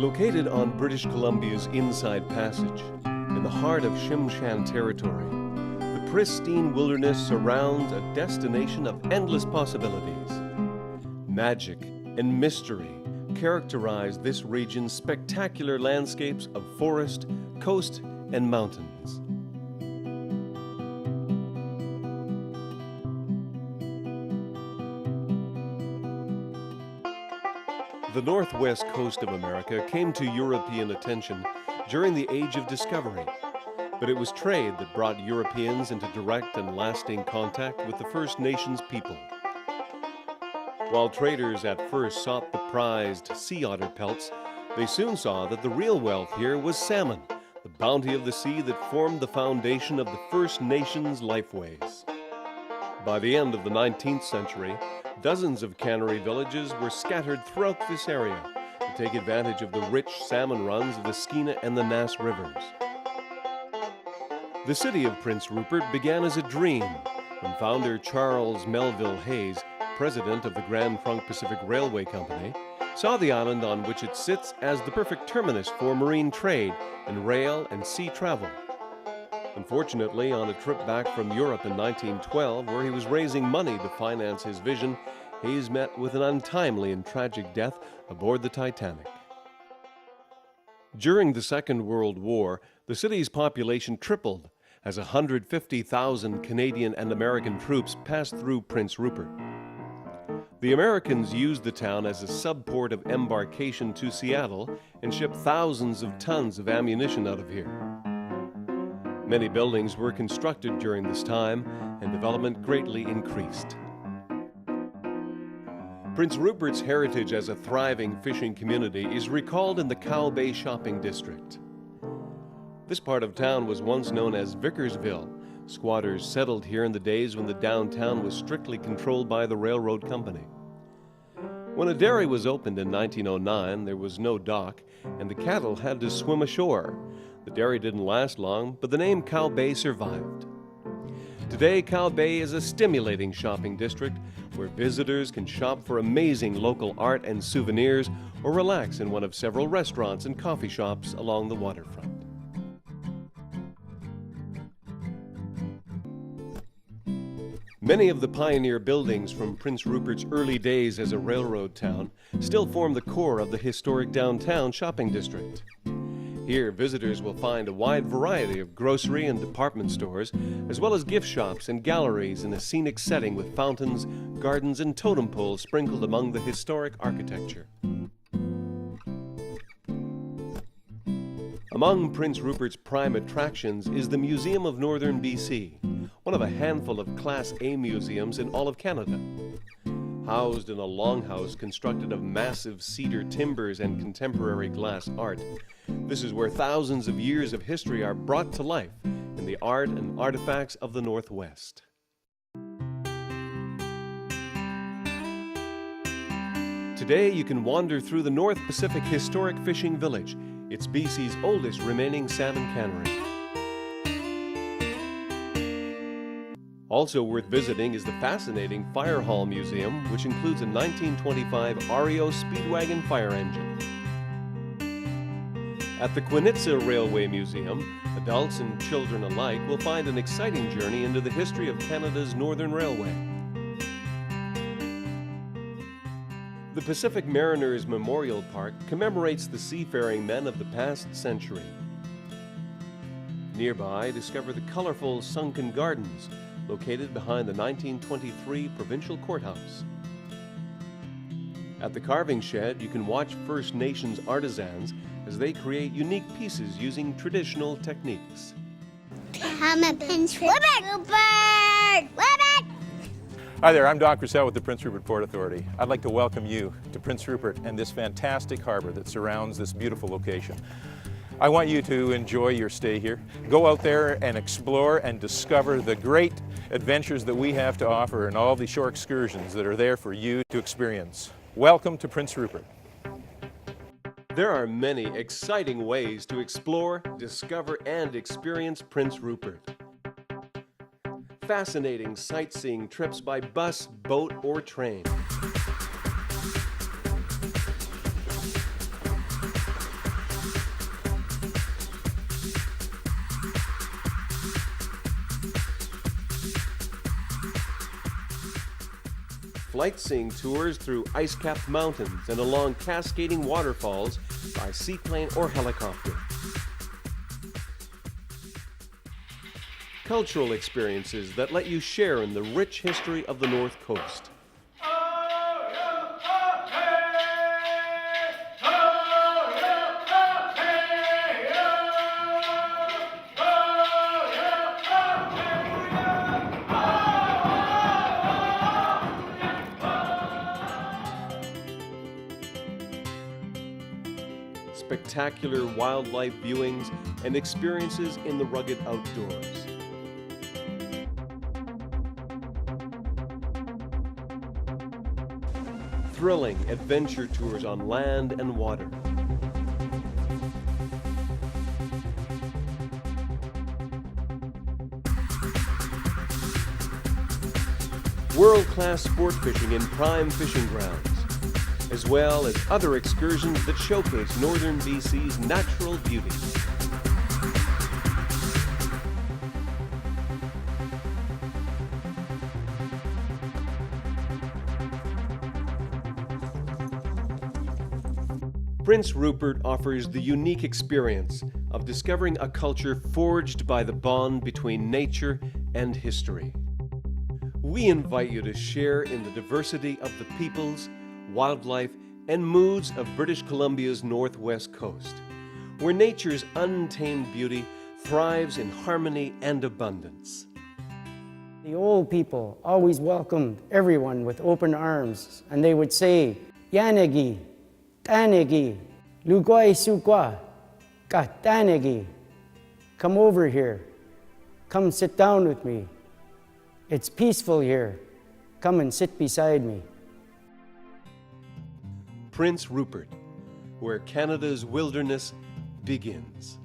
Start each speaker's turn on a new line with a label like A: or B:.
A: Located on British Columbia's Inside Passage, in the heart of Tsimshian territory, the pristine wilderness surrounds a destination of endless possibilities. Magic and mystery characterize this region's spectacular landscapes of forest, coast, and mountains. The northwest coast of America came to European attention during the Age of Discovery, but it was trade that brought Europeans into direct and lasting contact with the First Nations people. While traders at first sought the prized sea otter pelts, they soon saw that the real wealth here was salmon, the bounty of the sea that formed the foundation of the First Nations lifeways. By the end of the 19th century, dozens of cannery villages were scattered throughout this area to take advantage of the rich salmon runs of the Skeena and the Nass rivers. The city of Prince Rupert began as a dream when founder Charles Melville Hayes, president of the Grand Trunk Pacific Railway Company, saw the island on which it sits as the perfect terminus for marine trade and rail and sea travel. Unfortunately, on a trip back from Europe in 1912, where he was raising money to finance his vision, Hayes met with an untimely and tragic death aboard the Titanic. During the Second World War, the city's population tripled as 150,000 Canadian and American troops passed through Prince Rupert. The Americans used the town as a subport of embarkation to Seattle and shipped thousands of tons of ammunition out of here. Many buildings were constructed during this time, and development greatly increased. Prince Rupert's heritage as a thriving fishing community is recalled in the Cow Bay shopping district. This part of town was once known as Vickersville. Squatters settled here in the days when the downtown was strictly controlled by the railroad company. When a dairy was opened in 1909, there was no dock, and the cattle had to swim ashore. The dairy didn't last long, but the name Cow Bay survived. Today, Cow Bay is a stimulating shopping district where visitors can shop for amazing local art and souvenirs or relax in one of several restaurants and coffee shops along the waterfront. Many of the pioneer buildings from Prince Rupert's early days as a railroad town still form the core of the historic downtown shopping district. Here, visitors will find a wide variety of grocery and department stores, as well as gift shops and galleries in a scenic setting with fountains, gardens, and totem poles sprinkled among the historic architecture. Among Prince Rupert's prime attractions is the Museum of Northern BC, one of a handful of Class A museums in all of Canada. Housed in a longhouse constructed of massive cedar timbers and contemporary glass art, this is where thousands of years of history are brought to life in the art and artifacts of the Northwest. Today, you can wander through the North Pacific Historic Fishing Village. It's BC's oldest remaining salmon cannery. Also worth visiting is the fascinating Fire Hall Museum, which includes a 1925 REO Speedwagon fire engine. At the Quinitza Railway Museum, adults and children alike will find an exciting journey into the history of Canada's Northern Railway. The Pacific Mariners Memorial Park commemorates the seafaring men of the past century. Nearby, discover the colorful sunken gardens located behind the 1923 Provincial Courthouse. At the carving shed, you can watch First Nations artisans as they create unique pieces using traditional techniques.
B: I'm a Prince Rupert! Rupert!
C: Hi there, I'm Don Crissell with the Prince Rupert Port Authority. I'd like to welcome you to Prince Rupert and this fantastic harbor that surrounds this beautiful location. I want you to enjoy your stay here. Go out there and explore and discover the great adventures that we have to offer and all the shore excursions that are there for you to experience. Welcome to Prince Rupert.
A: There are many exciting ways to explore, discover, and experience Prince Rupert. Fascinating sightseeing trips by bus, boat, or train. Flight-seeing tours through ice-capped mountains and along cascading waterfalls by seaplane or helicopter. Cultural experiences that let you share in the rich history of the North Coast. Spectacular wildlife viewings and experiences in the rugged outdoors. Thrilling adventure tours on land and water. World-class sport fishing in prime fishing grounds, as well as other excursions that showcase northern BC's natural beauty. Prince Rupert offers the unique experience of discovering a culture forged by the bond between nature and history. We invite you to share in the diversity of the peoples, wildlife, and moods of British Columbia's northwest coast, where nature's untamed beauty thrives in harmony and abundance.
D: The old people always welcomed everyone with open arms, and they would say, Yanagi, Tanegi, Lugoi Sukwa, Katanegi. Come over here. Come sit down with me. It's peaceful here. Come and sit beside me.
A: Prince Rupert, where Canada's wilderness begins.